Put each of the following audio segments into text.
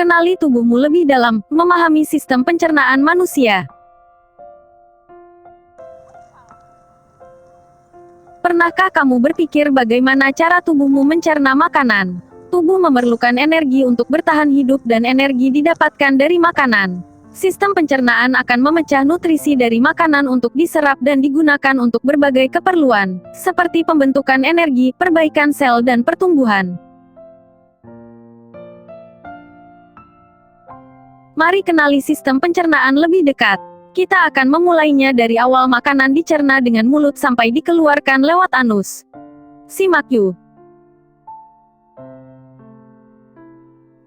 Kenali tubuhmu lebih dalam, memahami sistem pencernaan manusia. Pernahkah kamu berpikir bagaimana cara tubuhmu mencerna makanan? Tubuh memerlukan energi untuk bertahan hidup dan energi didapatkan dari makanan. Sistem pencernaan akan memecah nutrisi dari makanan untuk diserap dan digunakan untuk berbagai keperluan, seperti pembentukan energi, perbaikan sel dan pertumbuhan. Mari kenali sistem pencernaan lebih dekat. Kita akan memulainya dari awal makanan dicerna dengan mulut sampai dikeluarkan lewat anus. Simak yuk.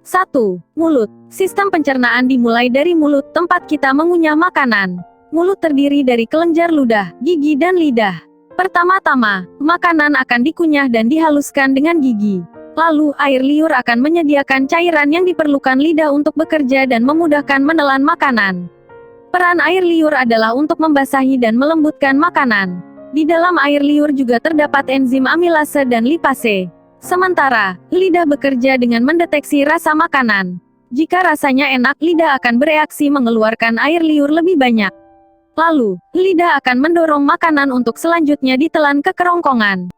1. Mulut. Sistem pencernaan dimulai dari mulut, tempat kita mengunyah makanan. Mulut terdiri dari kelenjar ludah, gigi dan lidah. Pertama-tama, makanan akan dikunyah dan dihaluskan dengan gigi. Lalu, air liur akan menyediakan cairan yang diperlukan lidah untuk bekerja dan memudahkan menelan makanan. Peran air liur adalah untuk membasahi dan melembutkan makanan. Di dalam air liur juga terdapat enzim amilase dan lipase. Sementara, lidah bekerja dengan mendeteksi rasa makanan. Jika rasanya enak, lidah akan bereaksi mengeluarkan air liur lebih banyak. Lalu, lidah akan mendorong makanan untuk selanjutnya ditelan ke kerongkongan.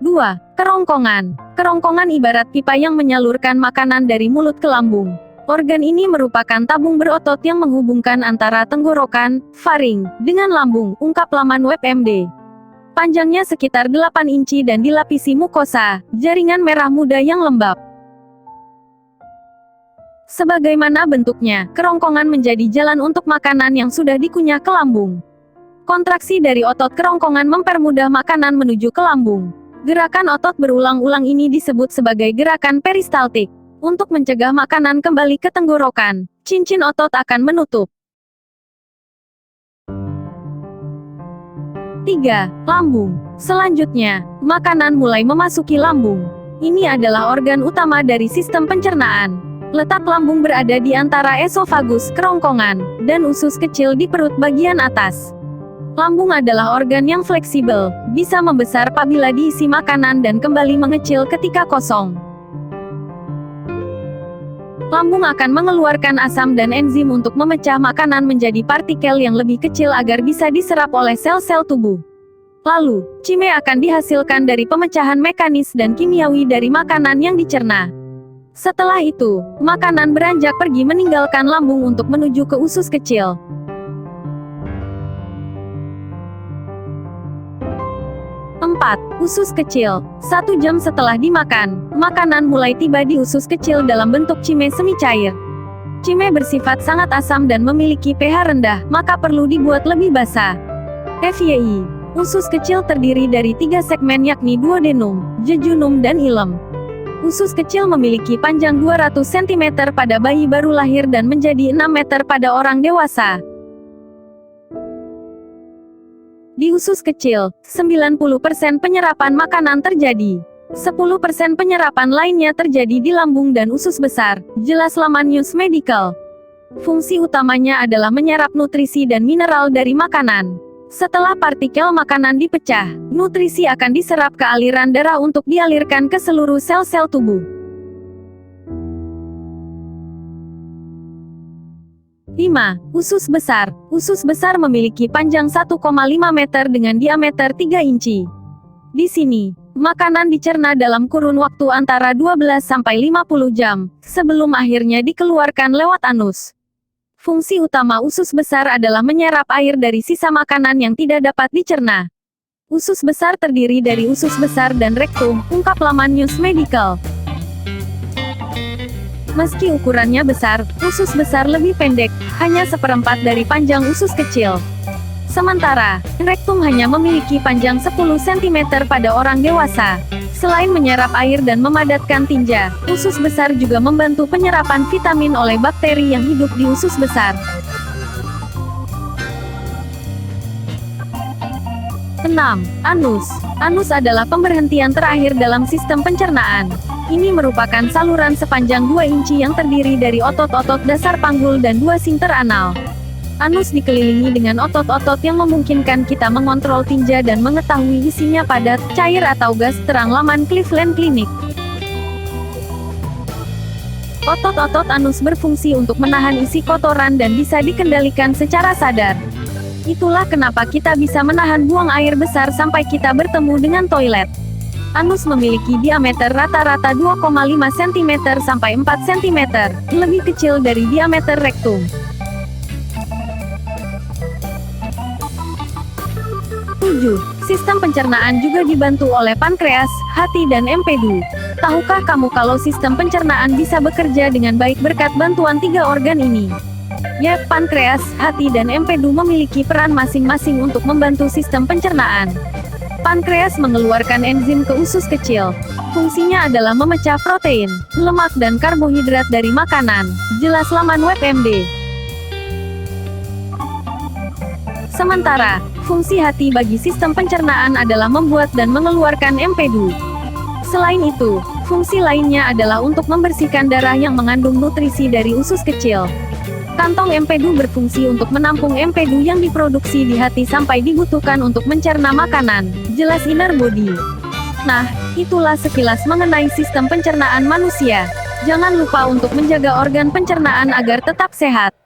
2. Kerongkongan. Kerongkongan ibarat pipa yang menyalurkan makanan dari mulut ke lambung. Organ ini merupakan tabung berotot yang menghubungkan antara tenggorokan, faring, dengan lambung, ungkap laman WebMD. Panjangnya sekitar 8 inci dan dilapisi mukosa, jaringan merah muda yang lembab. Sebagaimana bentuknya, kerongkongan menjadi jalan untuk makanan yang sudah dikunyah ke lambung. Kontraksi dari otot kerongkongan mempermudah makanan menuju ke lambung. Gerakan otot berulang-ulang ini disebut sebagai gerakan peristaltik. Untuk mencegah makanan kembali ke tenggorokan, cincin otot akan menutup. 3. Lambung. Selanjutnya, makanan mulai memasuki lambung. Ini adalah organ utama dari sistem pencernaan. Letak lambung berada di antara esofagus, kerongkongan, dan usus kecil di perut bagian atas. Lambung adalah organ yang fleksibel, bisa membesar apabila diisi makanan dan kembali mengecil ketika kosong. Lambung akan mengeluarkan asam dan enzim untuk memecah makanan menjadi partikel yang lebih kecil agar bisa diserap oleh sel-sel tubuh. Lalu, cime akan dihasilkan dari pemecahan mekanis dan kimiawi dari makanan yang dicerna. Setelah itu, makanan beranjak pergi meninggalkan lambung untuk menuju ke usus kecil. 4. Usus kecil. 1 jam setelah dimakan, makanan mulai tiba di usus kecil dalam bentuk cime semi cair. Cime bersifat sangat asam dan memiliki pH rendah, maka perlu dibuat lebih basah. FYI, usus kecil terdiri dari 3 segmen yakni duodenum, jejunum dan ilem. Usus kecil memiliki panjang 200 cm pada bayi baru lahir dan menjadi 6 meter pada orang dewasa. Di usus kecil, 90% penyerapan makanan terjadi. 10% penyerapan lainnya terjadi di lambung dan usus besar, jelas laman News Medical. Fungsi utamanya adalah menyerap nutrisi dan mineral dari makanan. Setelah partikel makanan dipecah, nutrisi akan diserap ke aliran darah untuk dialirkan ke seluruh sel-sel tubuh. 5. Usus besar. Usus besar memiliki panjang 1,5 meter dengan diameter 3 inci. Di sini, makanan dicerna dalam kurun waktu antara 12-50 jam, sebelum akhirnya dikeluarkan lewat anus. Fungsi utama usus besar adalah menyerap air dari sisa makanan yang tidak dapat dicerna. Usus besar terdiri dari usus besar dan rektum, ungkap laman News Medical. Meski ukurannya besar, usus besar lebih pendek, hanya seperempat dari panjang usus kecil. Sementara, rektum hanya memiliki panjang 10 cm pada orang dewasa. Selain menyerap air dan memadatkan tinja, usus besar juga membantu penyerapan vitamin oleh bakteri yang hidup di usus besar. 6. Anus. Anus adalah pemberhentian terakhir dalam sistem pencernaan. Ini merupakan saluran sepanjang 2 inci yang terdiri dari otot-otot dasar panggul dan 2 sinter anal. Anus dikelilingi dengan otot-otot yang memungkinkan kita mengontrol tinja dan mengetahui isinya padat, cair atau gas, terang laman Cleveland Clinic. Otot-otot anus berfungsi untuk menahan isi kotoran dan bisa dikendalikan secara sadar. Itulah kenapa kita bisa menahan buang air besar sampai kita bertemu dengan toilet. Anus memiliki diameter rata-rata 2,5 cm sampai 4 cm, lebih kecil dari diameter rektum. 7. Sistem pencernaan juga dibantu oleh pankreas, hati dan empedu. Tahukah kamu kalau sistem pencernaan bisa bekerja dengan baik berkat bantuan 3 organ ini? Yap, pankreas, hati dan empedu memiliki peran masing-masing untuk membantu sistem pencernaan. Pankreas mengeluarkan enzim ke usus kecil. Fungsinya adalah memecah protein, lemak dan karbohidrat dari makanan. Jelas laman WebMD. Sementara, fungsi hati bagi sistem pencernaan adalah membuat dan mengeluarkan empedu. Selain itu, fungsi lainnya adalah untuk membersihkan darah yang mengandung nutrisi dari usus kecil. Kantong empedu berfungsi untuk menampung empedu yang diproduksi di hati sampai dibutuhkan untuk mencerna makanan. Jelas Inner Body. Nah, itulah sekilas mengenai sistem pencernaan manusia. Jangan lupa untuk menjaga organ pencernaan agar tetap sehat.